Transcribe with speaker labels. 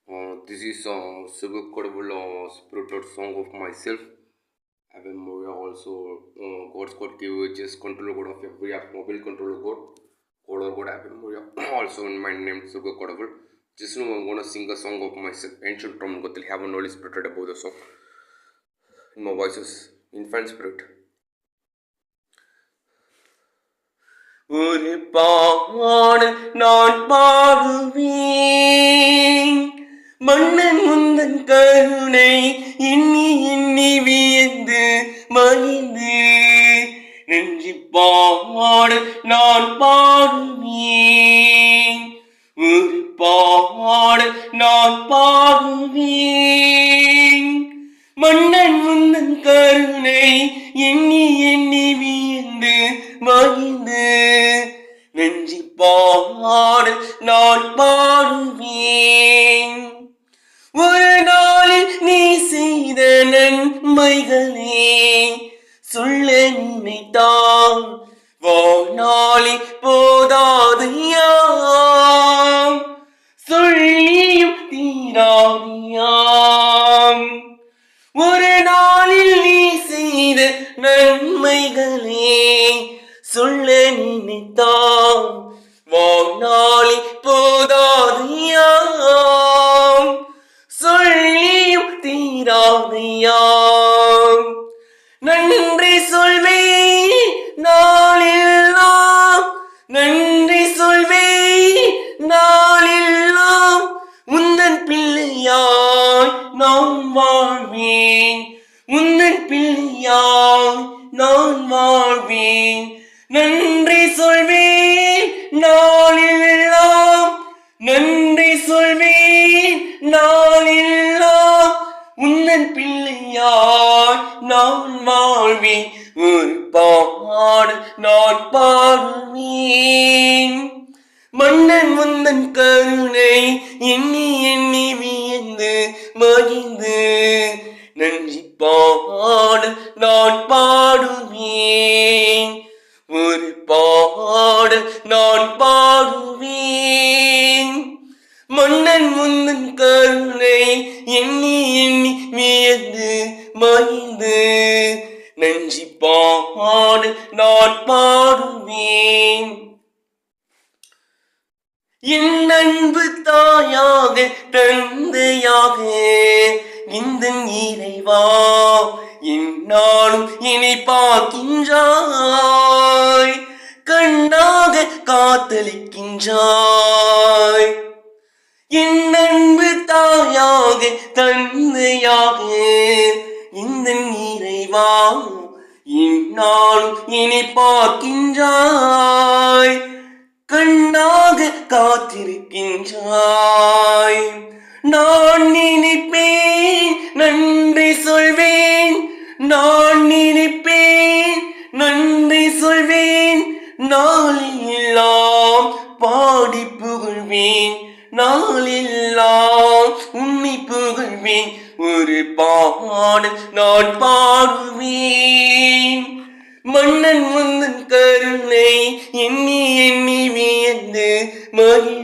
Speaker 1: This is Sugar Kodable spirited song of myself. I have also God's code give just control code of every app, mobile control code. Code code I have also in my name Sugar Kodable. Just now I'm gonna sing a song of myself. Ancient from Gothel have a knowledge spirited about the song. In my voices, infant spirit. ஒரு பாடல் நான் பாடுவேன் மன்னன் முந்தன் கருணை எண்ணி எண்ணி வியந்து மகிழ்ந்து நெஞ்சி பாடல் நான் பாடுவேன் ஒரு பாடல் நான் பாடுவேன் மன்னன் முந்தன் கருணை எண்ணி எண்ணி வியந்து மகிழ்ந்து நெஞ்சி பாடல் நான் பாடுவேன் ஒரு நாளில் நீ செய்த நன்மைகளே சொல்ல நினைத்தான் வாழ்நாளி போதாதையா சொல்லியும் தீராதியாம் ஒரு நாளில் நீ செய்த நன்மைகளே சொல்ல நினைத்தான் வாழ்நாளி போதாதையாம் சொல்லியும் தீராதையாம் நன்றி சொல்வேன் நாளெல்லாம் நன்றி சொல்வேன் நாளெல்லாம் உந்தன் பிள்ளையாய் நான் வாழ்வேன் உந்தன் பிள்ளையாய் நான் வாழ்வேன் நன்றி சொல்வேன் நாளெல்லாம் நன்றி சொல்வேன் நாளெல்லாம் உந்தன் பிள்ளையாய் நான் வாழ்வேன் ஒரு பாடு நான் பாடுவேன் மன்னன் முந்தன் கருணை எண்ணி எண்ணி வியந்து மகிழ்ந்து நன்றி பாடு நான் பாடுவேன் ஒரு பாடு நான் பாடுவேன் மன்னன் முந்தன் கருணை எண்ணி எண்ணி வியந்து மகிழ்ந்து நன்றி பாடு நான் பாடுவேன் என் அன்பு தாயாக தந்தையாக இந்த இறைவா என்னாலும் என்னை பார்க்கின்றாய் கண்ணாக காத்தளிக்கின்றாய் என் அன்பு தாயாக தந்தையாக இந்த இறைவா என்னாலும் என்னை பார்க்கின்றாய் கண்ணாக காத்திருக்கின்றாய் நான் நினைப்பேன் நன்றி சொல்வேன் நான் நினைப்பேன் நன்றி சொல்வேன் நாளெல்லாம் பாடி புகழ்வேன் நாளெல்லாம் உன்னை புகழ்வேன் ஒரு பாடு நான் பாடுவேன் மன்னன் முந்தன் கருணை எண்ணி எண்ணி வியந்து மகிழ்ந்து